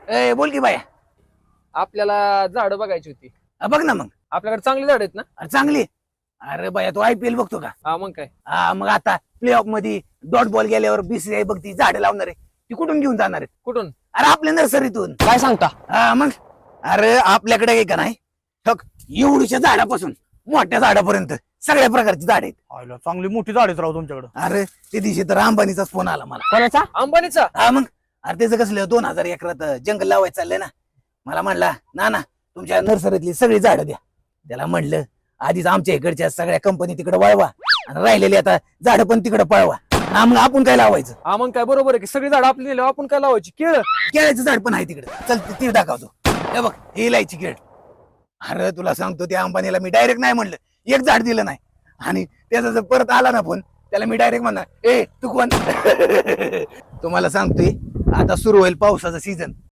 ए बोल की बाया. आपल्याला झाडं बघायची होती. बघ ना मग. आपल्याकडे चांगली झाड आहेत ना? अरे चांगली. अरे बाया तू IPL बघतो का? हा मग काय. हा मग आता प्ले ऑफ मध्ये डॉट बॉल गेल्यावर BCCI बघ ती झाडं लावणार आहे ती कुठून घेऊन जाणार आहे? कुठून? अरे आपल्या नर्सरीतून. काय सांगता? हा मग. अरे आपल्याकडे आहे का नाही ठक एवढीच्या झाडापासून मोठ्या झाडापर्यंत सगळ्या प्रकारची झाड आहेत. आयला चांगली मोठी झाड आहेत राव तुमच्याकडे. अरे ते दिवशी तर अंबानीचाच फोन आला मला. कोणाचा? अंबानीचा. हा मग. अरे त्याचं कसलं 2000 एकरात जंगल लावायचं चाललंय ना. मला म्हणला ना तुमच्या नर्सरीतली सगळी झाडं द्या. त्याला म्हणलं आधीच आमच्या इकडच्या सगळ्या कंपनी तिकडे वळवा आणि राहिलेली आता झाडं पण तिकडे पळवा. हा मग आपण काय लावायचं? हा मग काय, बरोबर आहे की सगळी झाड आपली नेली, आपण काय लावायची? केळ. केळ्याचं झाड पण आहे तिकडे. चल ते दाखवतो. हे बघ हे इलायची केळ. अरे तुला सांगतो त्या अंबानीला मी डायरेक्ट नाही म्हणलं, एक झाड दिलं नाही. आणि त्याचा जर परत आला ना फोन त्याला मी डायरेक्ट म्हणणार ए तू कोण? तुम्हाला सांगतोय आता सुरू होईल पावसाचा सीझन.